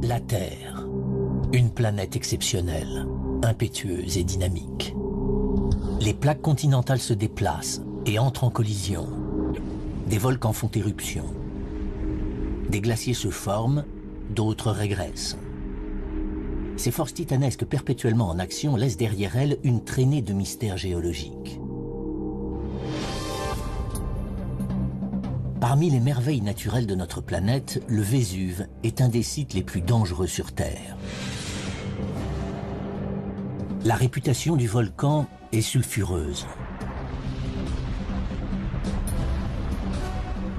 La Terre, une planète exceptionnelle, impétueuse et dynamique. Les plaques continentales se déplacent et entrent en collision. Des volcans font éruption. Des glaciers se forment, d'autres régressent. Ces forces titanesques perpétuellement en action laissent derrière elles une traînée de mystères géologiques. Parmi les merveilles naturelles de notre planète, le Vésuve est un des sites les plus dangereux sur Terre. La réputation du volcan est sulfureuse.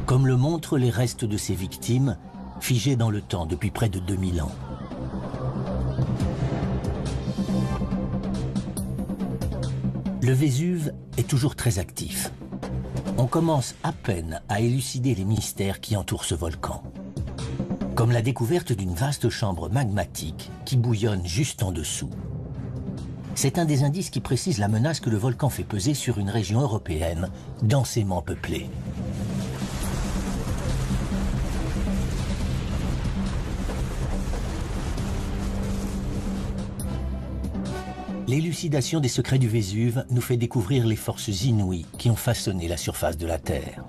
Comme le montrent les restes de ses victimes, figés dans le temps depuis près de 2000 ans. Le Vésuve est toujours très actif. On commence à peine à élucider les mystères qui entourent ce volcan. Comme la découverte d'une vaste chambre magmatique qui bouillonne juste en dessous. C'est un des indices qui précise la menace que le volcan fait peser sur une région européenne densément peuplée. L'élucidation des secrets du Vésuve nous fait découvrir les forces inouïes qui ont façonné la surface de la Terre.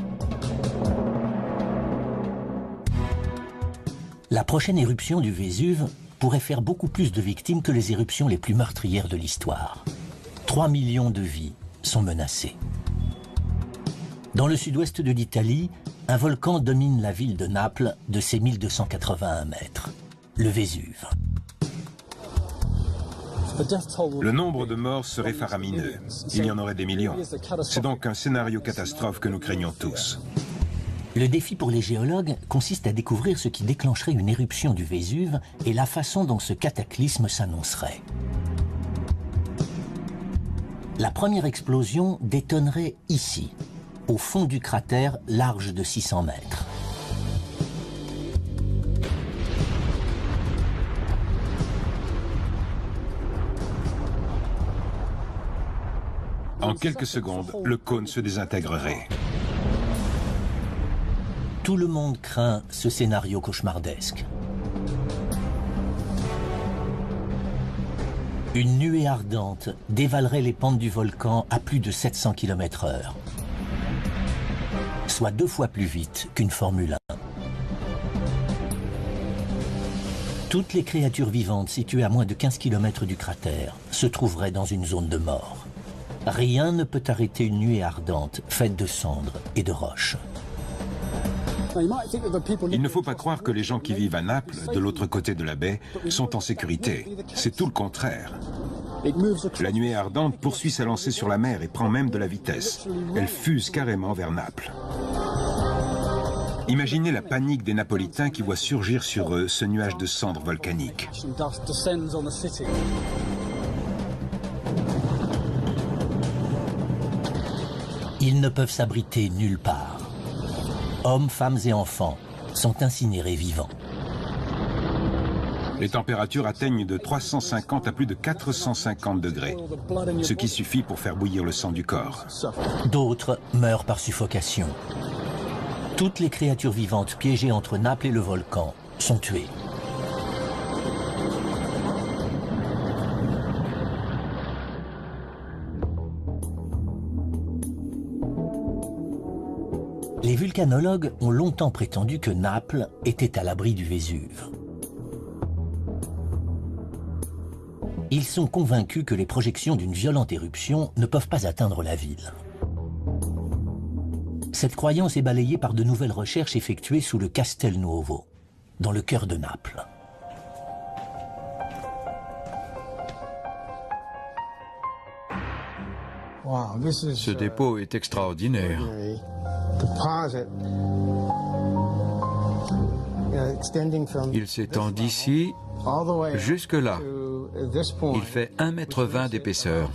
La prochaine éruption du Vésuve pourrait faire beaucoup plus de victimes que les éruptions les plus meurtrières de l'histoire. 3 millions de vies sont menacées. Dans le sud-ouest de l'Italie, un volcan domine la ville de Naples de ses 1281 mètres, le Vésuve. Le nombre de morts serait faramineux. Il y en aurait des millions. C'est donc un scénario catastrophe que nous craignons tous. Le défi pour les géologues consiste à découvrir ce qui déclencherait une éruption du Vésuve et la façon dont ce cataclysme s'annoncerait. La première explosion détonnerait ici, au fond du cratère large de 600 mètres. En quelques secondes, le cône se désintégrerait. Tout le monde craint ce scénario cauchemardesque. Une nuée ardente dévalerait les pentes du volcan à plus de 700 km/h, soit 2 fois plus vite qu'une Formule 1. Toutes les créatures vivantes situées à moins de 15 km du cratère se trouveraient dans une zone de mort. Rien ne peut arrêter une nuée ardente faite de cendres et de roches. Il ne faut pas croire que les gens qui vivent à Naples, de l'autre côté de la baie, sont en sécurité. C'est tout le contraire. La nuée ardente poursuit sa lancée sur la mer et prend même de la vitesse. Elle fuse carrément vers Naples. Imaginez la panique des Napolitains qui voient surgir sur eux ce nuage de cendres volcaniques. Ils ne peuvent s'abriter nulle part. Hommes, femmes et enfants sont incinérés vivants. Les températures atteignent de 350 à plus de 450 degrés, ce qui suffit pour faire bouillir le sang du corps. D'autres meurent par suffocation. Toutes les créatures vivantes piégées entre Naples et le volcan sont tuées. Les vulcanologues ont longtemps prétendu que Naples était à l'abri du Vésuve. Ils sont convaincus que les projections d'une violente éruption ne peuvent pas atteindre la ville. Cette croyance est balayée par de nouvelles recherches effectuées sous le Castel Nuovo, dans le cœur de Naples. Ce dépôt est extraordinaire. Il s'étend d'ici jusque là. Il fait 1,20 m d'épaisseur.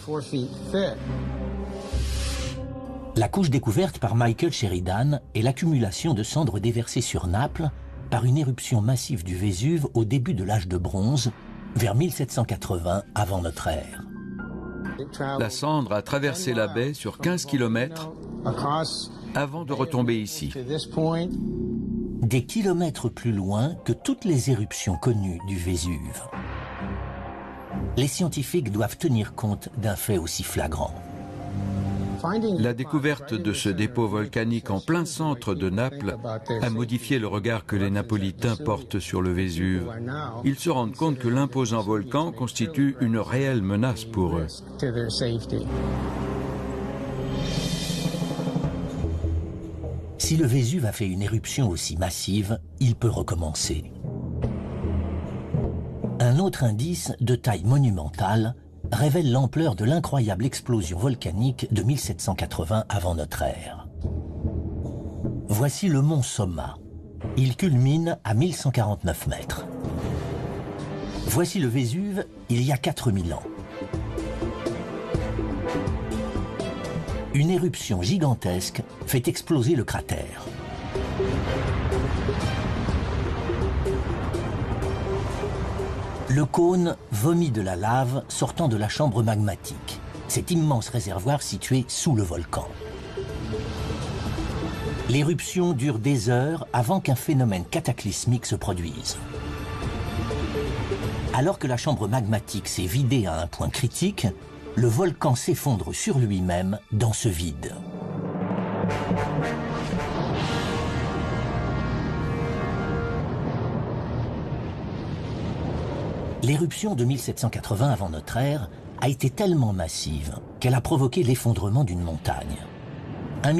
La couche découverte par Michael Sheridan est l'accumulation de cendres déversées sur Naples par une éruption massive du Vésuve au début de l'âge de bronze, vers 1780 avant notre ère. La cendre a traversé la baie sur 15 km avant de retomber ici. des kilomètres plus loin que toutes les éruptions connues du Vésuve. Les scientifiques doivent tenir compte d'un fait aussi flagrant. La découverte de ce dépôt volcanique en plein centre de Naples a modifié le regard que les Napolitains portent sur le Vésuve. Ils se rendent compte que l'imposant volcan constitue une réelle menace pour eux. Si le Vésuve a fait une éruption aussi massive, il peut recommencer. Un autre indice de taille monumentale révèle l'ampleur de l'incroyable explosion volcanique de 1780 avant notre ère. Voici le mont Somma. Il culmine à 1149 mètres. Voici le Vésuve il y a 4000 ans. Une éruption gigantesque fait exploser le cratère. Le cône vomit de la lave sortant de la chambre magmatique, cet immense réservoir situé sous le volcan. L'éruption dure des heures avant qu'un phénomène cataclysmique se produise. Alors que la chambre magmatique s'est vidée à un point critique, le volcan s'effondre sur lui-même dans ce vide. L'éruption de 1780 avant notre ère a été tellement massive qu'elle a provoqué l'effondrement d'une montagne. 1,8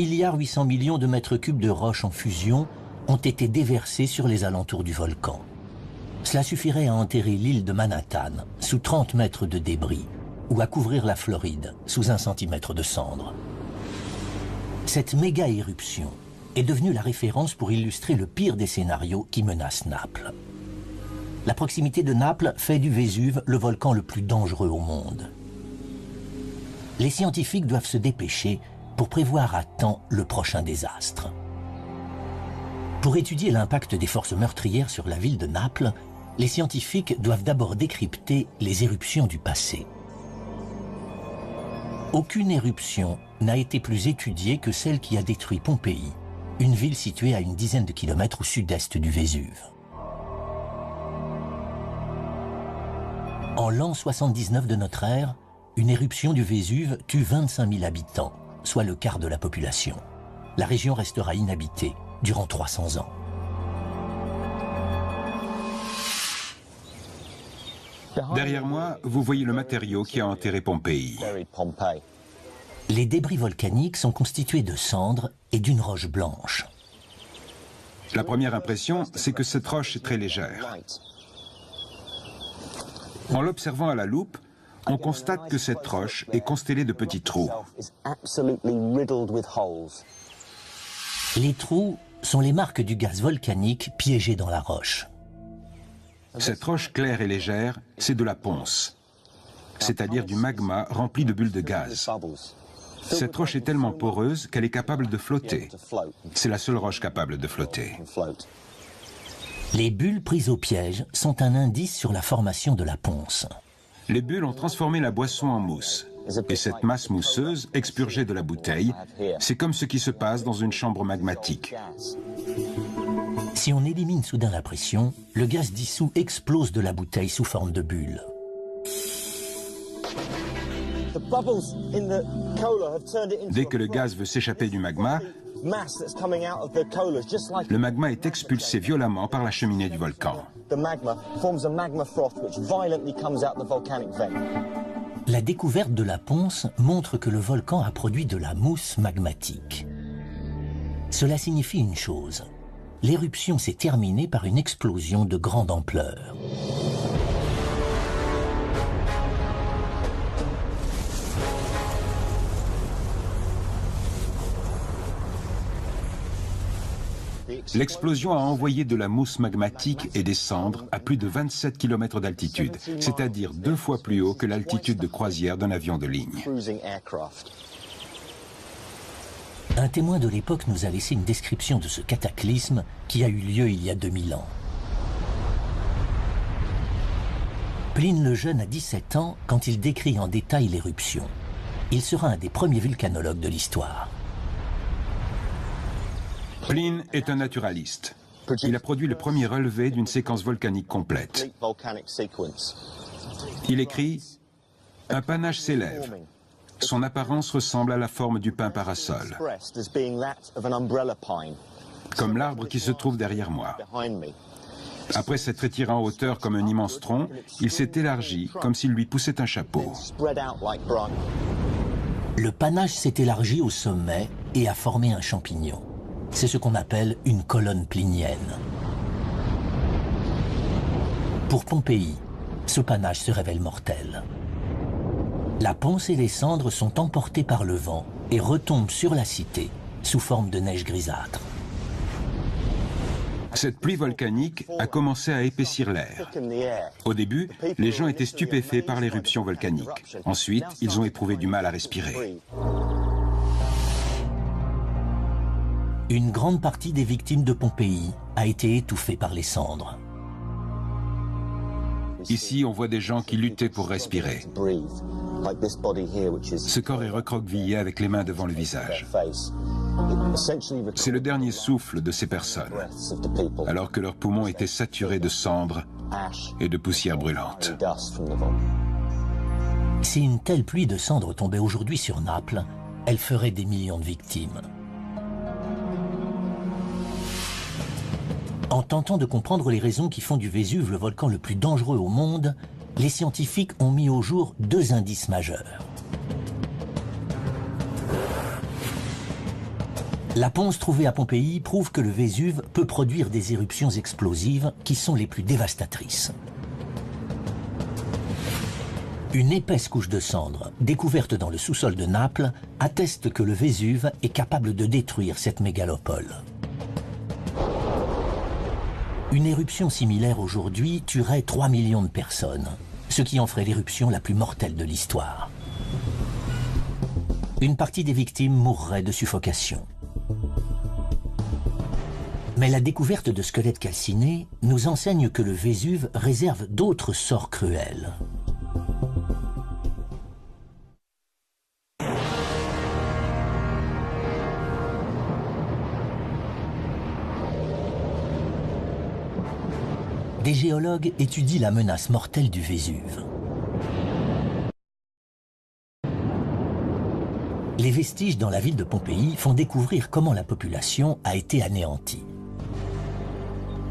milliard de mètres cubes de roches en fusion ont été déversés sur les alentours du volcan. Cela suffirait à enterrer l'île de Manhattan sous 30 mètres de débris ou à couvrir la Floride sous 1 centimètre de cendres. Cette méga-éruption est devenue la référence pour illustrer le pire des scénarios qui menacent Naples. La proximité de Naples fait du Vésuve le volcan le plus dangereux au monde. Les scientifiques doivent se dépêcher pour prévoir à temps le prochain désastre. Pour étudier l'impact des forces meurtrières sur la ville de Naples, les scientifiques doivent d'abord décrypter les éruptions du passé. Aucune éruption n'a été plus étudiée que celle qui a détruit Pompéi, une ville située à une dizaine de kilomètres au sud-est du Vésuve. En l'an 79 de notre ère, une éruption du Vésuve tue 25 000 habitants, soit le quart de la population. La région restera inhabitée durant 300 ans. Derrière moi, vous voyez le matériau qui a enterré Pompéi. Les débris volcaniques sont constitués de cendres et d'une roche blanche. La première impression, c'est que cette roche est très légère. En l'observant à la loupe, on constate que cette roche est constellée de petits trous. Les trous sont les marques du gaz volcanique piégé dans la roche. Cette roche claire et légère, c'est de la ponce, c'est-à-dire du magma rempli de bulles de gaz. Cette roche est tellement poreuse qu'elle est capable de flotter. C'est la seule roche capable de flotter. Les bulles prises au piège sont un indice sur la formation de la ponce. Les bulles ont transformé la boisson en mousse. Et cette masse mousseuse, expurgée de la bouteille, c'est comme ce qui se passe dans une chambre magmatique. Si on élimine soudain la pression, le gaz dissous explose de la bouteille sous forme de bulles. Dès que le gaz veut s'échapper du magma, le magma est expulsé violemment par la cheminée du volcan. La découverte de la ponce montre que le volcan a produit de la mousse magmatique. Cela signifie une chose. L'éruption s'est terminée par une explosion de grande ampleur. L'explosion a envoyé de la mousse magmatique et des cendres à plus de 27 km d'altitude, c'est-à-dire 2 fois plus haut que l'altitude de croisière d'un avion de ligne. Un témoin de l'époque nous a laissé une description de ce cataclysme qui a eu lieu il y a 2000 ans. Pline le Jeune a 17 ans quand il décrit en détail l'éruption. Il sera un des premiers volcanologues de l'histoire. Pline est un naturaliste. Il a produit le premier relevé d'une séquence volcanique complète. Il écrit « Un panache s'élève. Son apparence ressemble à la forme du pin parasol, comme l'arbre qui se trouve derrière moi. Après s'être étiré en hauteur comme un immense tronc, il s'est élargi comme s'il lui poussait un chapeau. » Le panache s'est élargi au sommet et a formé un champignon. C'est ce qu'on appelle une colonne plinienne. Pour Pompéi, ce panache se révèle mortel. La ponce et les cendres sont emportées par le vent et retombent sur la cité sous forme de neige grisâtre. Cette pluie volcanique a commencé à épaissir l'air. Au début, les gens étaient stupéfaits par l'éruption volcanique. Ensuite, ils ont éprouvé du mal à respirer. Une grande partie des victimes de Pompéi a été étouffée par les cendres. Ici, on voit des gens qui luttaient pour respirer. Ce corps est recroquevillé avec les mains devant le visage. C'est le dernier souffle de ces personnes, alors que leurs poumons étaient saturés de cendres et de poussière brûlante. Si une telle pluie de cendres tombait aujourd'hui sur Naples, elle ferait des millions de victimes. En tentant de comprendre les raisons qui font du Vésuve le volcan le plus dangereux au monde, les scientifiques ont mis au jour deux indices majeurs. La ponce trouvée à Pompéi prouve que le Vésuve peut produire des éruptions explosives qui sont les plus dévastatrices. Une épaisse couche de cendres, découverte dans le sous-sol de Naples, atteste que le Vésuve est capable de détruire cette mégalopole. Une éruption similaire aujourd'hui tuerait 3 millions de personnes, ce qui en ferait l'éruption la plus mortelle de l'histoire. Une partie des victimes mourrait de suffocation. Mais la découverte de squelettes calcinés nous enseigne que le Vésuve réserve d'autres sorts cruels. Des géologues étudient la menace mortelle du Vésuve. Les vestiges dans la ville de Pompéi font découvrir comment la population a été anéantie.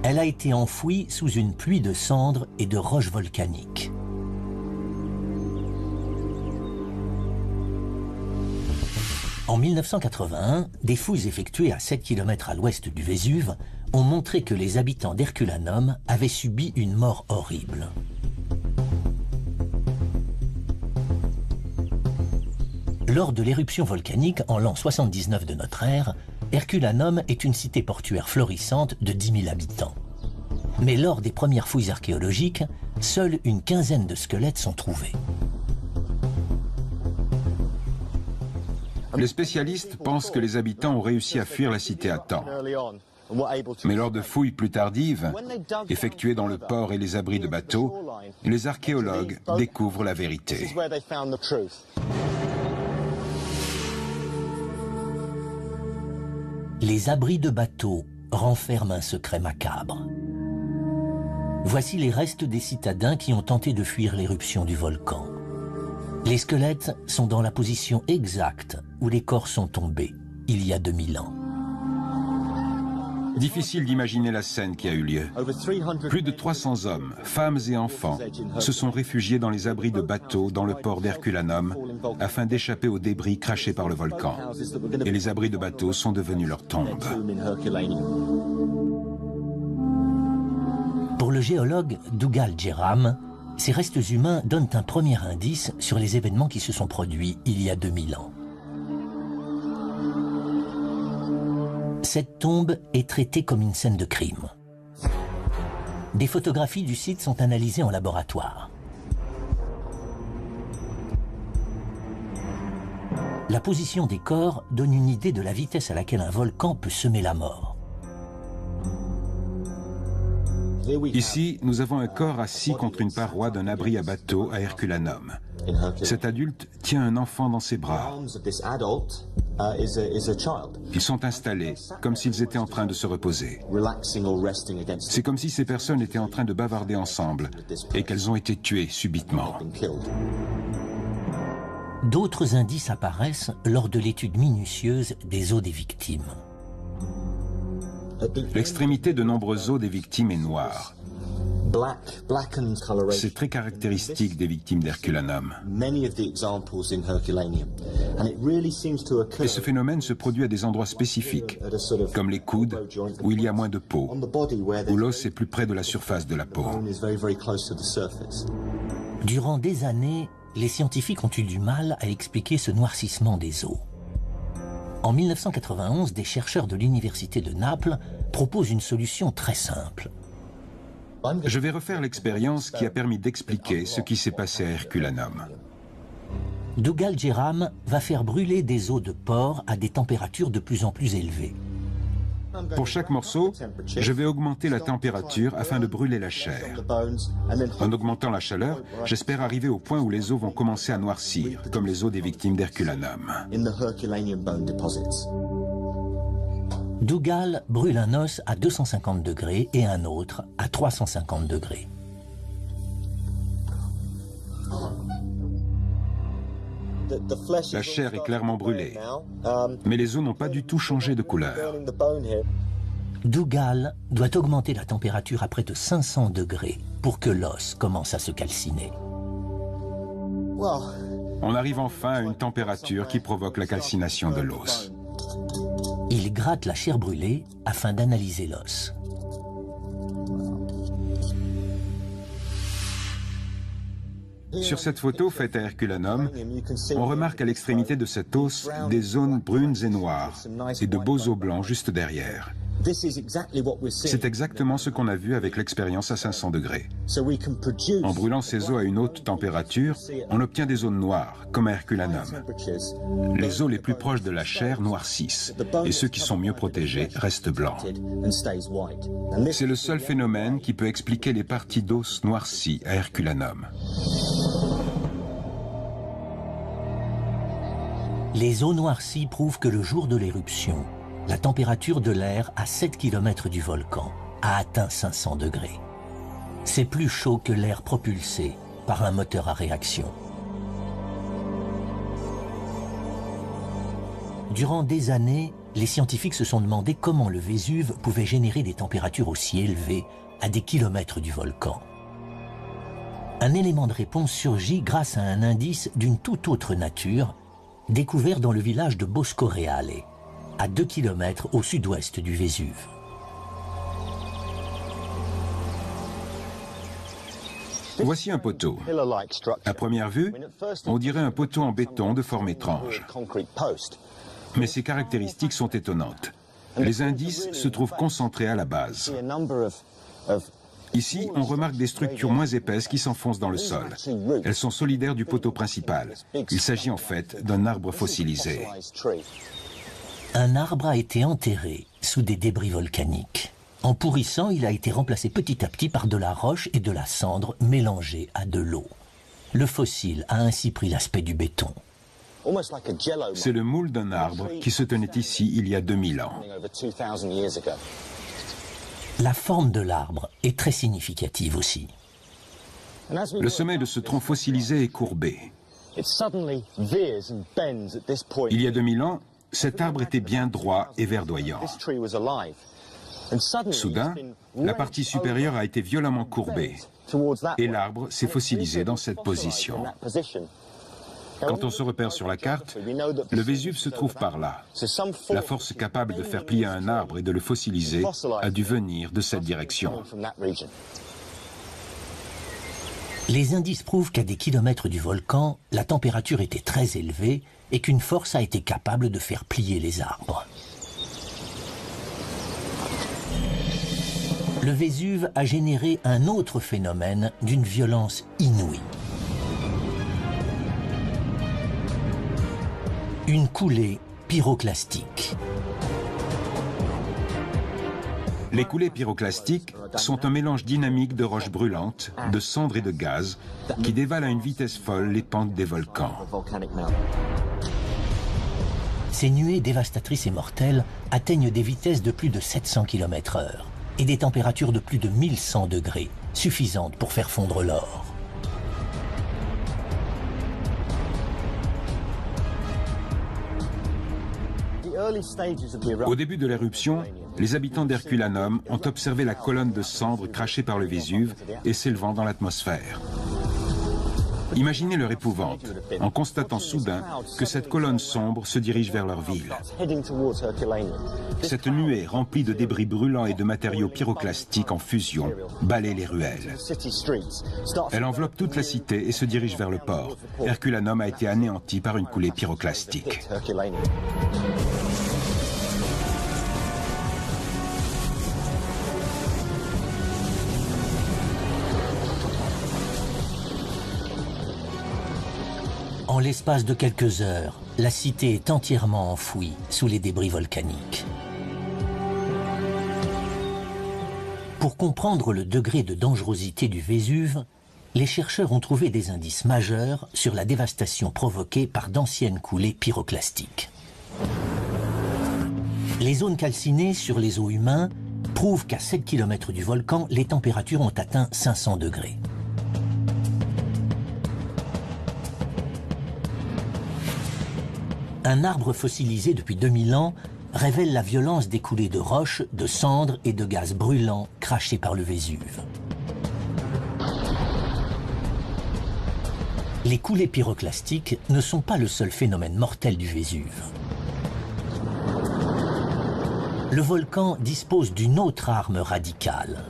Elle a été enfouie sous une pluie de cendres et de roches volcaniques. En 1981, des fouilles effectuées à 7 km à l'ouest du Vésuve ont montré que les habitants d'Herculanum avaient subi une mort horrible. Lors de l'éruption volcanique en l'an 79 de notre ère, Herculanum est une cité portuaire florissante de 10 000 habitants. Mais lors des premières fouilles archéologiques, seule une quinzaine de squelettes sont trouvés. Les spécialistes pensent que les habitants ont réussi à fuir la cité à temps. Mais lors de fouilles plus tardives, effectuées dans le port et les abris de bateaux, les archéologues découvrent la vérité. Les abris de bateaux renferment un secret macabre. Voici les restes des citadins qui ont tenté de fuir l'éruption du volcan. Les squelettes sont dans la position exacte où les corps sont tombés, il y a 2000 ans. Difficile d'imaginer la scène qui a eu lieu. Plus de 300 hommes, femmes et enfants se sont réfugiés dans les abris de bateaux dans le port d'Herculanum afin d'échapper aux débris crachés par le volcan. Et les abris de bateaux sont devenus leurs tombes. Pour le géologue Dougal Jerram, ces restes humains donnent un premier indice sur les événements qui se sont produits il y a 2000 ans. Cette tombe est traitée comme une scène de crime. Des photographies du site sont analysées en laboratoire. La position des corps donne une idée de la vitesse à laquelle un volcan peut semer la mort. Ici, nous avons un corps assis contre une paroi d'un abri à bateau à Herculanum. Cet adulte tient un enfant dans ses bras. Ils sont installés comme s'ils étaient en train de se reposer. C'est comme si ces personnes étaient en train de bavarder ensemble et qu'elles ont été tuées subitement. D'autres indices apparaissent lors de l'étude minutieuse des os des victimes. L'extrémité de nombreux os des victimes est noire. C'est très caractéristique des victimes d'Herculanum. Et ce phénomène se produit à des endroits spécifiques, comme les coudes, où il y a moins de peau, où l'os est plus près de la surface de la peau. Durant des années, les scientifiques ont eu du mal à expliquer ce noircissement des os. En 1991, des chercheurs de l'université de Naples proposent une solution très simple. Je vais refaire l'expérience qui a permis d'expliquer ce qui s'est passé à Herculanum. Dougal Jerram va faire brûler des os de porc à des températures de plus en plus élevées. Pour chaque morceau, je vais augmenter la température afin de brûler la chair. En augmentant la chaleur, j'espère arriver au point où les os vont commencer à noircir, comme les os des victimes d'Herculanum. Dougal brûle un os à 250 degrés et un autre à 350 degrés. La chair est clairement brûlée, mais les os n'ont pas du tout changé de couleur. Dougal doit augmenter la température à près de 500 degrés pour que l'os commence à se calciner. On arrive enfin à une température qui provoque la calcination de l'os. Il gratte la chair brûlée afin d'analyser l'os. Sur cette photo faite à Herculanum, on remarque à l'extrémité de cet os des zones brunes et noires et de beaux os blancs juste derrière. C'est exactement ce qu'on a vu avec l'expérience à 500 degrés. En brûlant ces os à une haute température, on obtient des zones noires, comme à Herculanum. Les os les plus proches de la chair noircissent, et ceux qui sont mieux protégés restent blancs. C'est le seul phénomène qui peut expliquer les parties d'os noircies à Herculanum. Les os noircis prouvent que le jour de l'éruption, la température de l'air à 7 km du volcan a atteint 500 degrés. C'est plus chaud que l'air propulsé par un moteur à réaction. Durant des années, les scientifiques se sont demandé comment le Vésuve pouvait générer des températures aussi élevées à des kilomètres du volcan. Un élément de réponse surgit grâce à un indice d'une toute autre nature, découvert dans le village de Bosco Reale, à 2 km au sud-ouest du Vésuve. Voici un poteau. À première vue, on dirait un poteau en béton de forme étrange. Mais ses caractéristiques sont étonnantes. Les indices se trouvent concentrés à la base. Ici, on remarque des structures moins épaisses qui s'enfoncent dans le sol. Elles sont solidaires du poteau principal. Il s'agit en fait d'un arbre fossilisé. Un arbre a été enterré sous des débris volcaniques. En pourrissant, il a été remplacé petit à petit par de la roche et de la cendre mélangées à de l'eau. Le fossile a ainsi pris l'aspect du béton. C'est le moule d'un arbre qui se tenait ici il y a 2000 ans. La forme de l'arbre est très significative aussi. Le sommet de ce tronc fossilisé est courbé. Il y a 2000 ans, cet arbre était bien droit et verdoyant. Soudain, la partie supérieure a été violemment courbée et l'arbre s'est fossilisé dans cette position. Quand on se repère sur la carte, le Vésuve se trouve par là. La force capable de faire plier un arbre et de le fossiliser a dû venir de cette direction. Les indices prouvent qu'à des kilomètres du volcan, la température était très élevée et qu'une force a été capable de faire plier les arbres. Le Vésuve a généré un autre phénomène d'une violence inouïe. Une coulée pyroclastique. Les coulées pyroclastiques sont un mélange dynamique de roches brûlantes, de cendres et de gaz qui dévalent à une vitesse folle les pentes des volcans. Ces nuées dévastatrices et mortelles atteignent des vitesses de plus de 700 km/h et des températures de plus de 1100 degrés, suffisantes pour faire fondre l'or. Au début de l'éruption, les habitants d'Herculanum ont observé la colonne de cendres crachée par le Vésuve et s'élevant dans l'atmosphère. Imaginez leur épouvante en constatant soudain que cette colonne sombre se dirige vers leur ville. Cette nuée remplie de débris brûlants et de matériaux pyroclastiques en fusion balaie les ruelles. Elle enveloppe toute la cité et se dirige vers le port. Herculanum a été anéanti par une coulée pyroclastique. En l'espace de quelques heures, la cité est entièrement enfouie sous les débris volcaniques. Pour comprendre le degré de dangerosité du Vésuve, les chercheurs ont trouvé des indices majeurs sur la dévastation provoquée par d'anciennes coulées pyroclastiques. Les zones calcinées sur les os humains prouvent qu'à 7 km du volcan, les températures ont atteint 500 degrés. Un arbre fossilisé depuis 2000 ans révèle la violence des coulées de roches, de cendres et de gaz brûlants crachés par le Vésuve. Les coulées pyroclastiques ne sont pas le seul phénomène mortel du Vésuve. Le volcan dispose d'une autre arme radicale.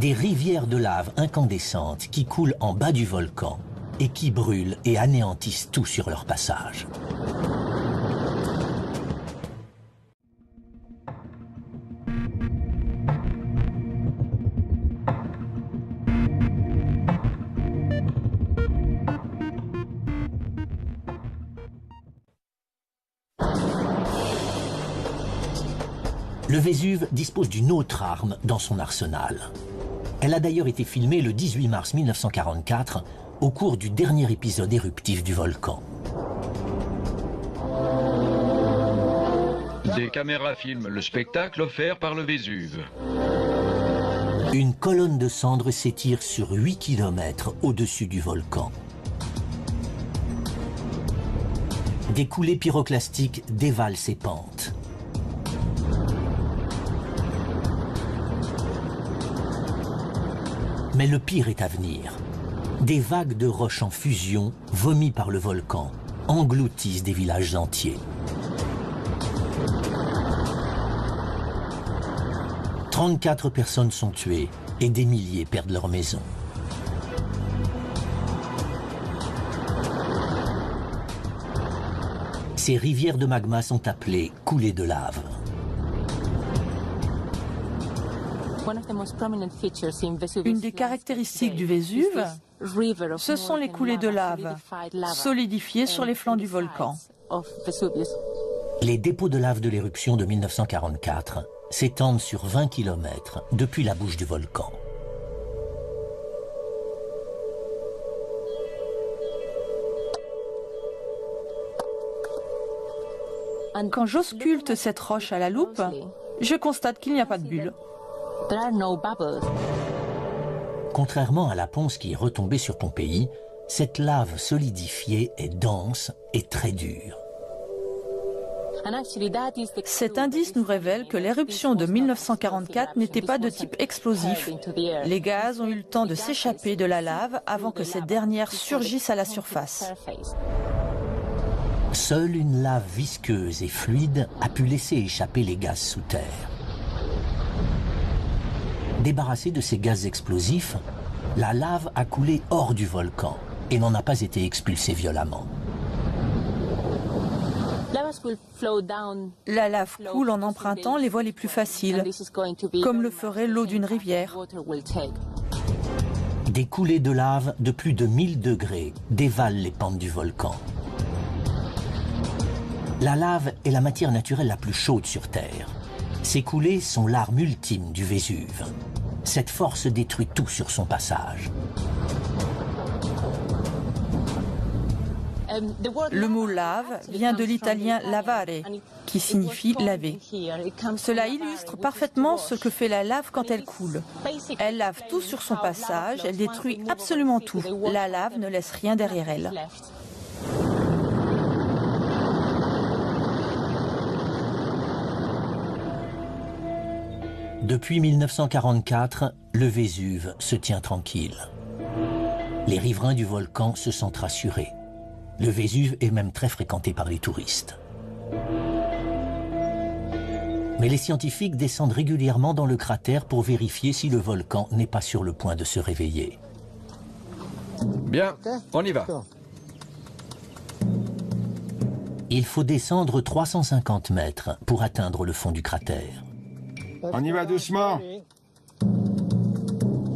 Des rivières de lave incandescentes qui coulent en bas du volcan et qui brûlent et anéantissent tout sur leur passage. Le Vésuve dispose d'une autre arme dans son arsenal. Elle a d'ailleurs été filmée le 18 mars 1944 au cours du dernier épisode éruptif du volcan. Des caméras filment le spectacle offert par le Vésuve. Une colonne de cendres s'étire sur 8 km au-dessus du volcan. Des coulées pyroclastiques dévalent ses pentes. Mais le pire est à venir. Des vagues de roches en fusion, vomies par le volcan, engloutissent des villages entiers. 34 personnes sont tuées et des milliers perdent leur maison. Ces rivières de magma sont appelées coulées de lave. Une des caractéristiques du Vésuve, ce sont les coulées de lave, solidifiées sur les flancs du volcan. Les dépôts de lave de l'éruption de 1944 s'étendent sur 20 km depuis la bouche du volcan. Quand j'ausculte cette roche à la loupe, je constate qu'il n'y a pas de bulles. Contrairement à la ponce qui est retombée sur Pompéi, cette lave solidifiée est dense et très dure. Cet indice nous révèle que l'éruption de 1944 n'était pas de type explosif. Les gaz ont eu le temps de s'échapper de la lave avant que cette dernière surgisse à la surface. Seule une lave visqueuse et fluide a pu laisser échapper les gaz sous terre. Débarrassée de ces gaz explosifs, la lave a coulé hors du volcan et n'en a pas été expulsée violemment. La lave coule en empruntant les voies les plus faciles, comme le ferait l'eau d'une rivière. Des coulées de lave de plus de 1000 degrés dévalent les pentes du volcan. La lave est la matière naturelle la plus chaude sur Terre. Ces coulées sont l'arme ultime du Vésuve. Cette force détruit tout sur son passage. Le mot lave vient de l'italien lavare, qui signifie laver. Cela illustre parfaitement ce que fait la lave quand elle coule. Elle lave tout sur son passage, elle détruit absolument tout. La lave ne laisse rien derrière elle. Depuis 1944, le Vésuve se tient tranquille. Les riverains du volcan se sentent rassurés. Le Vésuve est même très fréquenté par les touristes. Mais les scientifiques descendent régulièrement dans le cratère pour vérifier si le volcan n'est pas sur le point de se réveiller. Bien, on y va. Il faut descendre 350 mètres pour atteindre le fond du cratère. On y va doucement.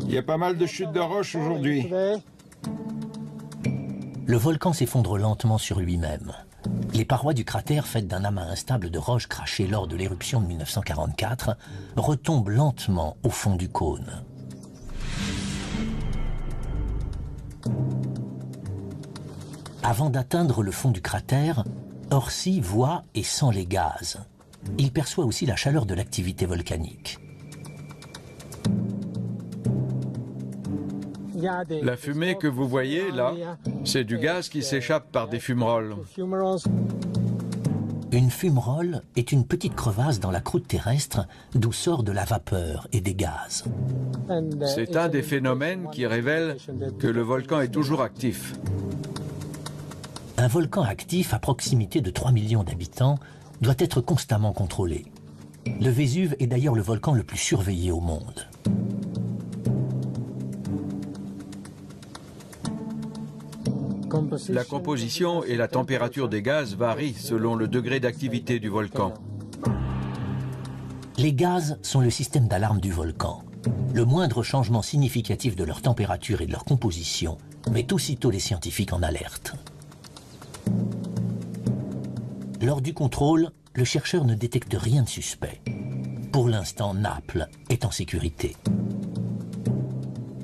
Il y a pas mal de chutes de roches aujourd'hui. Le volcan s'effondre lentement sur lui-même. Les parois du cratère, faites d'un amas instable de roches crachées lors de l'éruption de 1944, retombent lentement au fond du cône. Avant d'atteindre le fond du cratère, Orsi voit et sent les gaz. Il perçoit aussi la chaleur de l'activité volcanique. La fumée que vous voyez là, c'est du gaz qui s'échappe par des fumerolles. Une fumerole est une petite crevasse dans la croûte terrestre d'où sort de la vapeur et des gaz. C'est un des phénomènes qui révèle que le volcan est toujours actif. Un volcan actif à proximité de 3 millions d'habitants doit être constamment contrôlé. Le Vésuve est d'ailleurs le volcan le plus surveillé au monde. La composition et la température des gaz varient selon le degré d'activité du volcan. Les gaz sont le système d'alarme du volcan. Le moindre changement significatif de leur température et de leur composition met aussitôt les scientifiques en alerte. Lors du contrôle, le chercheur ne détecte rien de suspect. Pour l'instant, Naples est en sécurité.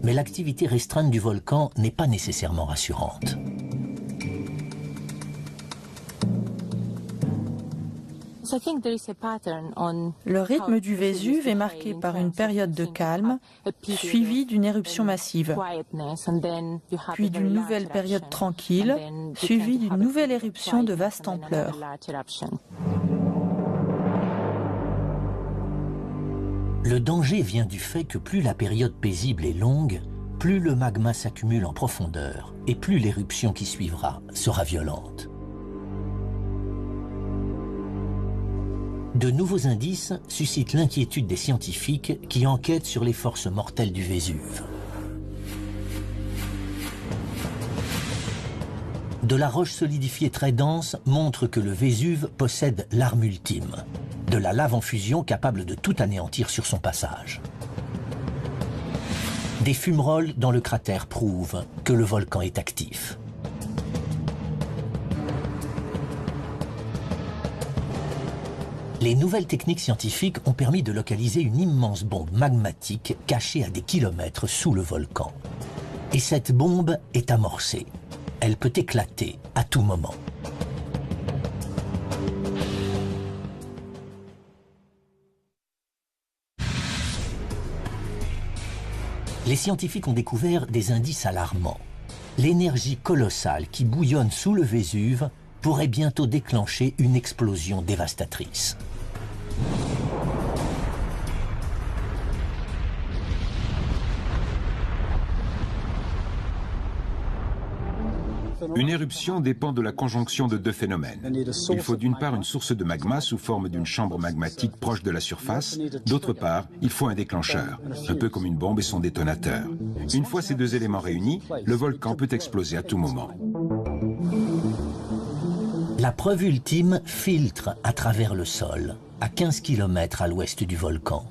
Mais l'activité restreinte du volcan n'est pas nécessairement rassurante. Le rythme du Vésuve est marqué par une période de calme, suivie d'une éruption massive, puis d'une nouvelle période tranquille, suivie d'une nouvelle éruption de vaste ampleur. Le danger vient du fait que plus la période paisible est longue, plus le magma s'accumule en profondeur et plus l'éruption qui suivra sera violente. De nouveaux indices suscitent l'inquiétude des scientifiques qui enquêtent sur les forces mortelles du Vésuve. De la roche solidifiée très dense montre que le Vésuve possède l'arme ultime, de la lave en fusion capable de tout anéantir sur son passage. Des fumerolles dans le cratère prouvent que le volcan est actif. Les nouvelles techniques scientifiques ont permis de localiser une immense bombe magmatique cachée à des kilomètres sous le volcan. Et cette bombe est amorcée. Elle peut éclater à tout moment. Les scientifiques ont découvert des indices alarmants. L'énergie colossale qui bouillonne sous le Vésuve pourrait bientôt déclencher une explosion dévastatrice. Une éruption dépend de la conjonction de deux phénomènes. Il faut d'une part une source de magma sous forme d'une chambre magmatique proche de la surface, d'autre part, il faut un déclencheur, un peu comme une bombe et son détonateur. Une fois ces deux éléments réunis, le volcan peut exploser à tout moment. La preuve ultime filtre à travers le sol, à 15 km à l'ouest du volcan.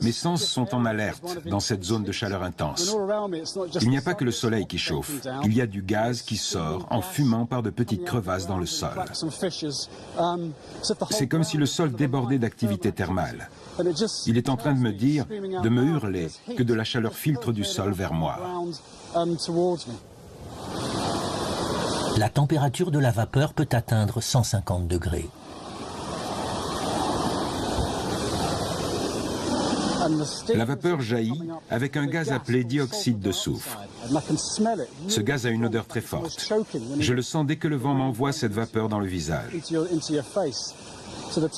Mes sens sont en alerte dans cette zone de chaleur intense. Il n'y a pas que le soleil qui chauffe, il y a du gaz qui sort en fumant par de petites crevasses dans le sol. C'est comme si le sol débordait d'activité thermale. Il est en train de me dire, de me hurler, que de la chaleur filtre du sol vers moi. La température de la vapeur peut atteindre 150 degrés. La vapeur jaillit avec un gaz appelé dioxyde de soufre. Ce gaz a une odeur très forte. Je le sens dès que le vent m'envoie cette vapeur dans le visage.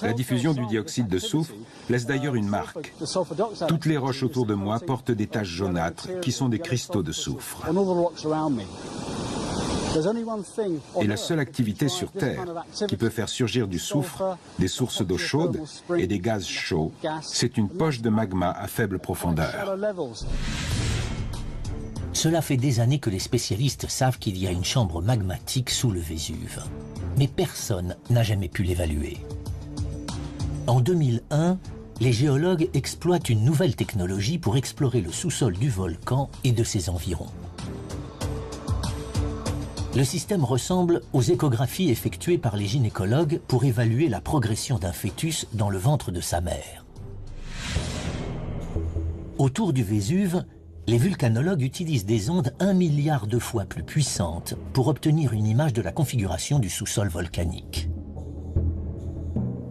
La diffusion du dioxyde de soufre laisse d'ailleurs une marque. Toutes les roches autour de moi portent des taches jaunâtres qui sont des cristaux de soufre. Et la seule activité sur Terre qui peut faire surgir du soufre, des sources d'eau chaude et des gaz chauds, c'est une poche de magma à faible profondeur. Cela fait des années que les spécialistes savent qu'il y a une chambre magmatique sous le Vésuve. Mais personne n'a jamais pu l'évaluer. En 2001, les géologues exploitent une nouvelle technologie pour explorer le sous-sol du volcan et de ses environs. Le système ressemble aux échographies effectuées par les gynécologues pour évaluer la progression d'un fœtus dans le ventre de sa mère. Autour du Vésuve, les vulcanologues utilisent des ondes 1 milliard de fois plus puissantes pour obtenir une image de la configuration du sous-sol volcanique.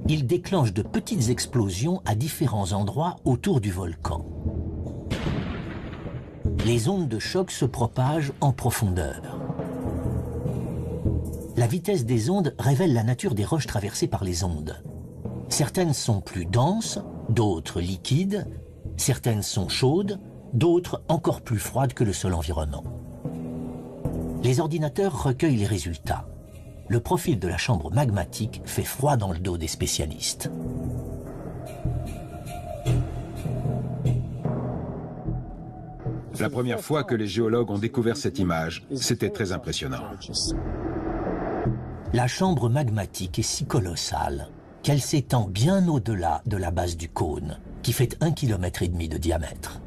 Ils déclenchent de petites explosions à différents endroits autour du volcan. Les ondes de choc se propagent en profondeur. La vitesse des ondes révèle la nature des roches traversées par les ondes. Certaines sont plus denses, d'autres liquides, certaines sont chaudes, d'autres encore plus froides que le sol environnant. Les ordinateurs recueillent les résultats. Le profil de la chambre magmatique fait froid dans le dos des spécialistes. La première fois que les géologues ont découvert cette image, c'était très impressionnant. La chambre magmatique est si colossale qu'elle s'étend bien au-delà de la base du cône, qui fait 1,5 km de diamètre.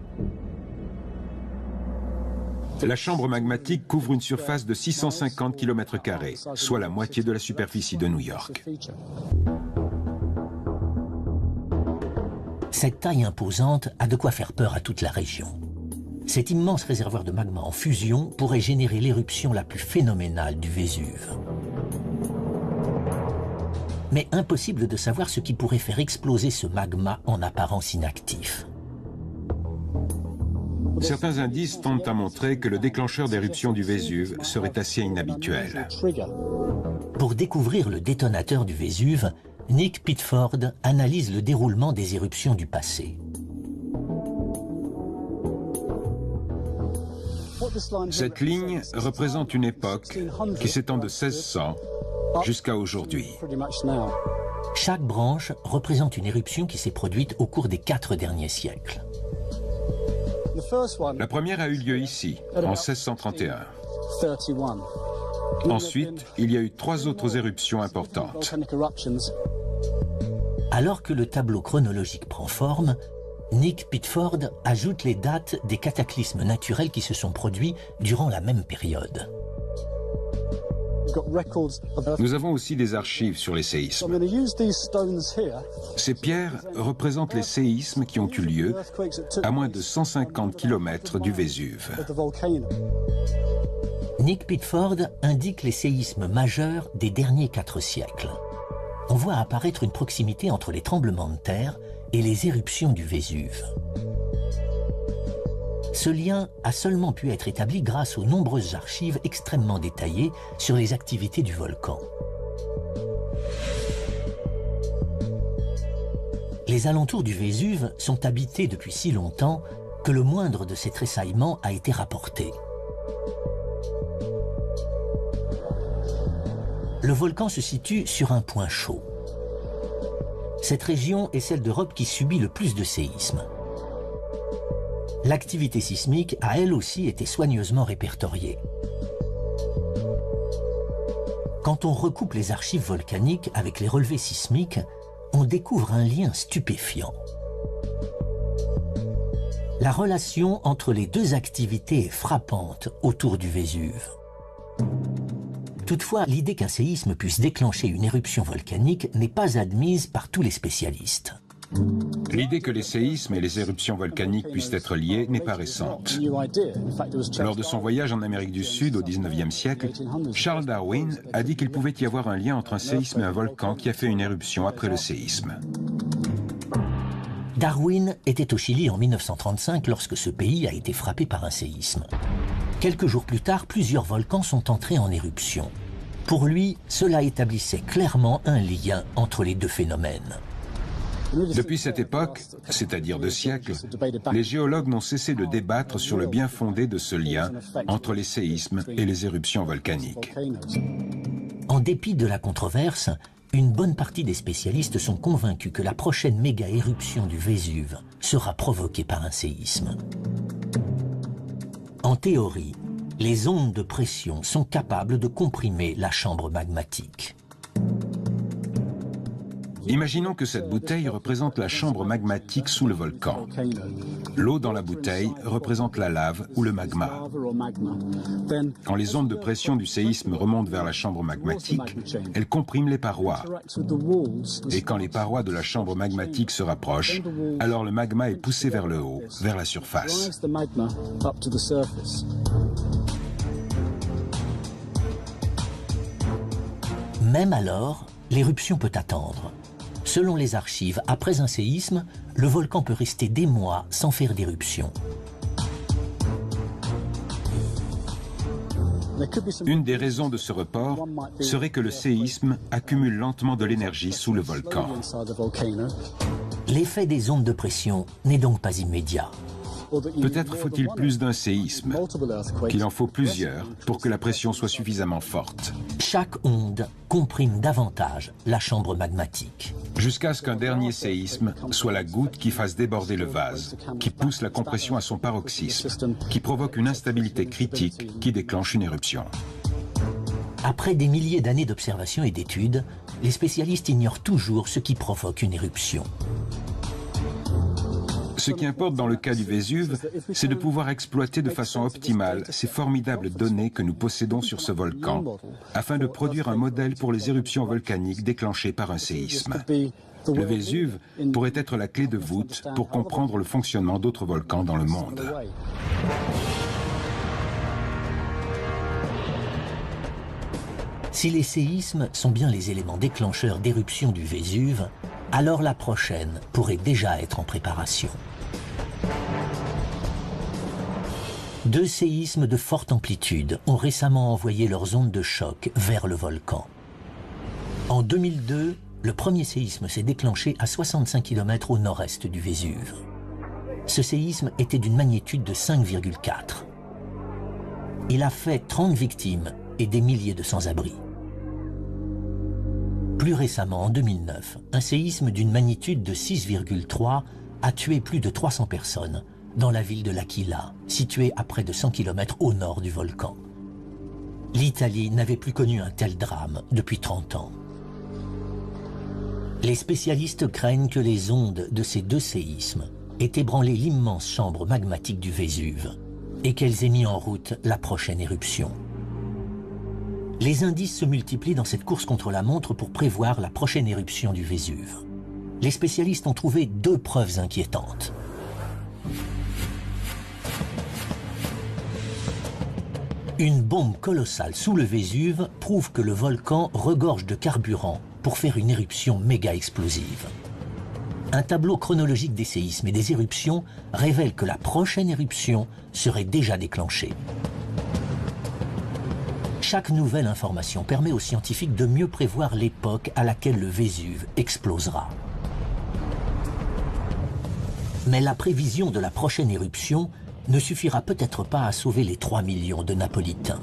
La chambre magmatique couvre une surface de 650 km², soit la moitié de la superficie de New York. Cette taille imposante a de quoi faire peur à toute la région. Cet immense réservoir de magma en fusion pourrait générer l'éruption la plus phénoménale du Vésuve. Mais impossible de savoir ce qui pourrait faire exploser ce magma en apparence inactif. Certains indices tendent à montrer que le déclencheur d'éruption du Vésuve serait assez inhabituel. Pour découvrir le détonateur du Vésuve, Nick Pitford analyse le déroulement des éruptions du passé. Cette ligne représente une époque qui s'étend de 1600 jusqu'à aujourd'hui. Chaque branche représente une éruption qui s'est produite au cours des 4 derniers siècles. La première a eu lieu ici, en 1631. Ensuite, il y a eu 3 autres éruptions importantes. Alors que le tableau chronologique prend forme, Nick Pitford ajoute les dates des cataclysmes naturels qui se sont produits durant la même période. Nous avons aussi des archives sur les séismes. Ces pierres représentent les séismes qui ont eu lieu à moins de 150 km du Vésuve. Nick Pitford indique les séismes majeurs des derniers 4 siècles. On voit apparaître une proximité entre les tremblements de terre et les éruptions du Vésuve. Ce lien a seulement pu être établi grâce aux nombreuses archives extrêmement détaillées sur les activités du volcan. Les alentours du Vésuve sont habités depuis si longtemps que le moindre de ces tressaillements a été rapporté. Le volcan se situe sur un point chaud. Cette région est celle d'Europe qui subit le plus de séismes. L'activité sismique a elle aussi été soigneusement répertoriée. Quand on recoupe les archives volcaniques avec les relevés sismiques, on découvre un lien stupéfiant. La relation entre les 2 activités est frappante autour du Vésuve. Toutefois, l'idée qu'un séisme puisse déclencher une éruption volcanique n'est pas admise par tous les spécialistes. L'idée que les séismes et les éruptions volcaniques puissent être liés n'est pas récente. Lors de son voyage en Amérique du Sud au XIXe siècle, Charles Darwin a dit qu'il pouvait y avoir un lien entre un séisme et un volcan qui a fait une éruption après le séisme. Darwin était au Chili en 1935 lorsque ce pays a été frappé par un séisme. Quelques jours plus tard, plusieurs volcans sont entrés en éruption. Pour lui, cela établissait clairement un lien entre les deux phénomènes. Depuis cette époque, c'est-à-dire 2 siècles, les géologues n'ont cessé de débattre sur le bien fondé de ce lien entre les séismes et les éruptions volcaniques. En dépit de la controverse, une bonne partie des spécialistes sont convaincus que la prochaine méga-éruption du Vésuve sera provoquée par un séisme. En théorie, les ondes de pression sont capables de comprimer la chambre magmatique. Imaginons que cette bouteille représente la chambre magmatique sous le volcan. L'eau dans la bouteille représente la lave ou le magma. Quand les ondes de pression du séisme remontent vers la chambre magmatique, elles compriment les parois. Et quand les parois de la chambre magmatique se rapprochent, alors le magma est poussé vers le haut, vers la surface. Même alors, l'éruption peut attendre. Selon les archives, après un séisme, le volcan peut rester des mois sans faire d'éruption. Une des raisons de ce report serait que le séisme accumule lentement de l'énergie sous le volcan. L'effet des ondes de pression n'est donc pas immédiat. Peut-être faut-il plus d'un séisme, qu'il en faut plusieurs pour que la pression soit suffisamment forte. Chaque onde comprime davantage la chambre magmatique. Jusqu'à ce qu'un dernier séisme soit la goutte qui fasse déborder le vase, qui pousse la compression à son paroxysme, qui provoque une instabilité critique qui déclenche une éruption. Après des milliers d'années d'observations et d'études, les spécialistes ignorent toujours ce qui provoque une éruption. Ce qui importe dans le cas du Vésuve, c'est de pouvoir exploiter de façon optimale ces formidables données que nous possédons sur ce volcan, afin de produire un modèle pour les éruptions volcaniques déclenchées par un séisme. Le Vésuve pourrait être la clé de voûte pour comprendre le fonctionnement d'autres volcans dans le monde. Si les séismes sont bien les éléments déclencheurs d'éruptions du Vésuve, alors la prochaine pourrait déjà être en préparation. 2 séismes de forte amplitude ont récemment envoyé leurs ondes de choc vers le volcan. En 2002, le premier séisme s'est déclenché à 65 km au nord-est du Vésuve. Ce séisme était d'une magnitude de 5,4. Il a fait 30 victimes et des milliers de sans-abri. Plus récemment, en 2009, un séisme d'une magnitude de 6,3 a tué plus de 300 personnes dans la ville de L'Aquila, située à près de 100 km au nord du volcan. L'Italie n'avait plus connu un tel drame depuis 30 ans. Les spécialistes craignent que les ondes de ces 2 séismes aient ébranlé l'immense chambre magmatique du Vésuve et qu'elles aient mis en route la prochaine éruption. Les indices se multiplient dans cette course contre la montre pour prévoir la prochaine éruption du Vésuve. Les spécialistes ont trouvé 2 preuves inquiétantes. Une bombe colossale sous le Vésuve prouve que le volcan regorge de carburant pour faire une éruption méga explosive. Un tableau chronologique des séismes et des éruptions révèle que la prochaine éruption serait déjà déclenchée. Chaque nouvelle information permet aux scientifiques de mieux prévoir l'époque à laquelle le Vésuve explosera. Mais la prévision de la prochaine éruption ne suffira peut-être pas à sauver les 3 millions de Napolitains.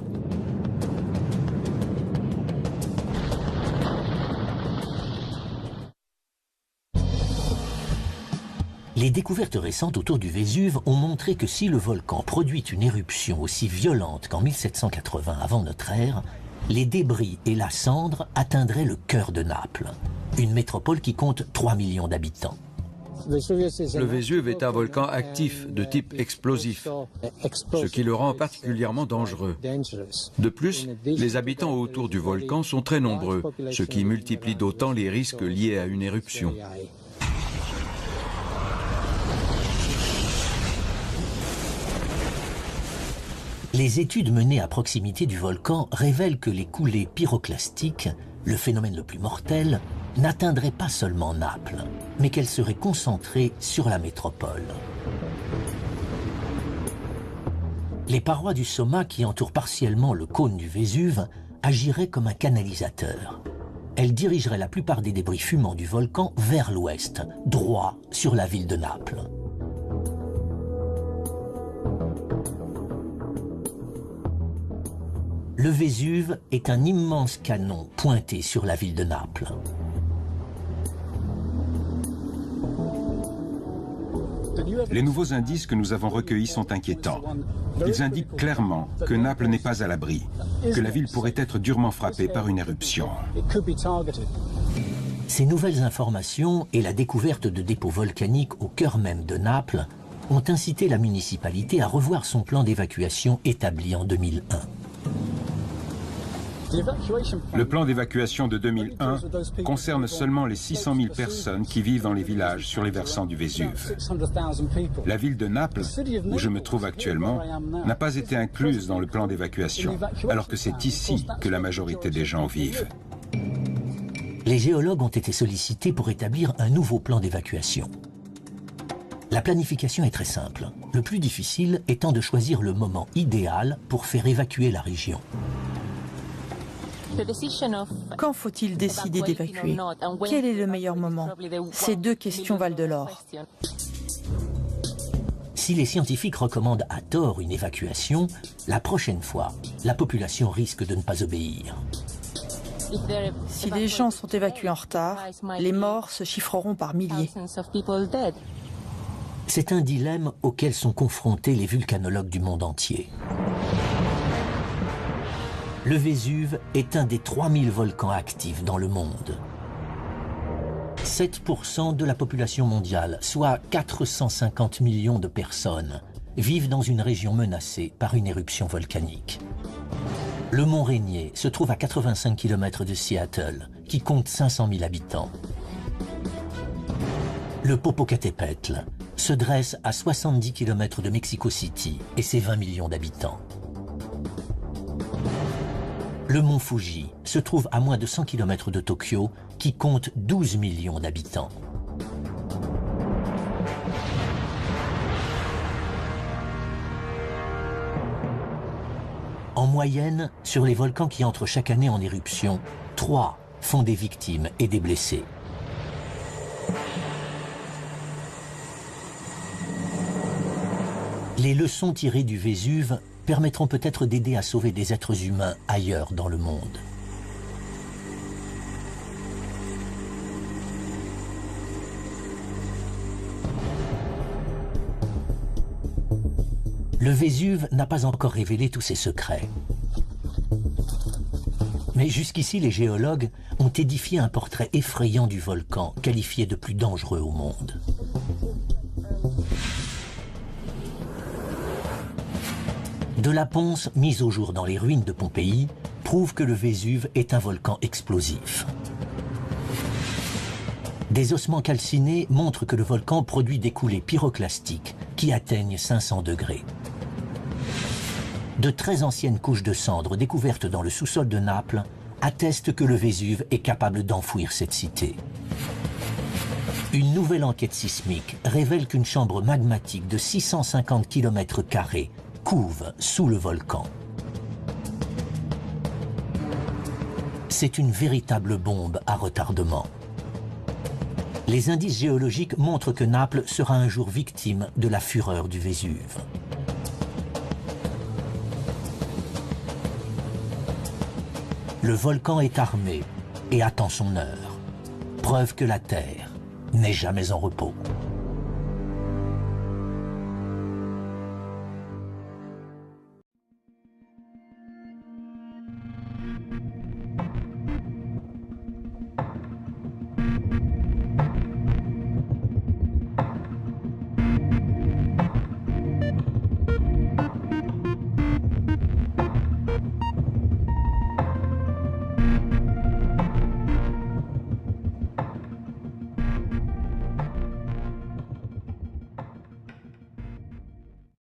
Les découvertes récentes autour du Vésuve ont montré que si le volcan produit une éruption aussi violente qu'en 1780 avant notre ère, les débris et la cendre atteindraient le cœur de Naples, une métropole qui compte 3 millions d'habitants. Le Vésuve est un volcan actif de type explosif, ce qui le rend particulièrement dangereux. De plus, les habitants autour du volcan sont très nombreux, ce qui multiplie d'autant les risques liés à une éruption. Les études menées à proximité du volcan révèlent que les coulées pyroclastiques, le phénomène le plus mortel, n'atteindraient pas seulement Naples, mais qu'elles seraient concentrées sur la métropole. Les parois du Somma qui entourent partiellement le cône du Vésuve agiraient comme un canalisateur. Elles dirigeraient la plupart des débris fumants du volcan vers l'ouest, droit sur la ville de Naples. Le Vésuve est un immense canon pointé sur la ville de Naples. Les nouveaux indices que nous avons recueillis sont inquiétants. Ils indiquent clairement que Naples n'est pas à l'abri, que la ville pourrait être durement frappée par une éruption. Ces nouvelles informations et la découverte de dépôts volcaniques au cœur même de Naples ont incité la municipalité à revoir son plan d'évacuation établi en 2001. Le plan d'évacuation de 2001 concerne seulement les 600 000 personnes qui vivent dans les villages sur les versants du Vésuve. La ville de Naples, où je me trouve actuellement, n'a pas été incluse dans le plan d'évacuation, alors que c'est ici que la majorité des gens vivent. Les géologues ont été sollicités pour établir un nouveau plan d'évacuation. La planification est très simple, le plus difficile étant de choisir le moment idéal pour faire évacuer la région. Quand faut-il décider d'évacuer? Quel est le meilleur moment? Ces deux questions valent de l'or. Si les scientifiques recommandent à tort une évacuation, la prochaine fois, la population risque de ne pas obéir. Si les gens sont évacués en retard, les morts se chiffreront par milliers. C'est un dilemme auquel sont confrontés les vulcanologues du monde entier. Le Vésuve est un des 3000 volcans actifs dans le monde. 7% de la population mondiale, soit 450 millions de personnes, vivent dans une région menacée par une éruption volcanique. Le mont Rainier se trouve à 85 km de Seattle, qui compte 500 000 habitants. Le Popocatépetl se dresse à 70 km de Mexico City et ses 20 millions d'habitants. Le mont Fuji se trouve à moins de 100 km de Tokyo, qui compte 12 millions d'habitants. En moyenne, sur les volcans qui entrent chaque année en éruption, 3 font des victimes et des blessés. Les leçons tirées du Vésuve permettront peut-être d'aider à sauver des êtres humains ailleurs dans le monde. Le Vésuve n'a pas encore révélé tous ses secrets. Mais jusqu'ici, les géologues ont édifié un portrait effrayant du volcan, qualifié de plus dangereux au monde. De la ponce mise au jour dans les ruines de Pompéi prouve que le Vésuve est un volcan explosif. Des ossements calcinés montrent que le volcan produit des coulées pyroclastiques qui atteignent 500 degrés. De très anciennes couches de cendres découvertes dans le sous-sol de Naples attestent que le Vésuve est capable d'enfouir cette cité. Une nouvelle enquête sismique révèle qu'une chambre magmatique de 650 km² couve sous le volcan. C'est une véritable bombe à retardement. Les indices géologiques montrent que Naples sera un jour victime de la fureur du Vésuve. Le volcan est armé et attend son heure. Preuve que la Terre n'est jamais en repos.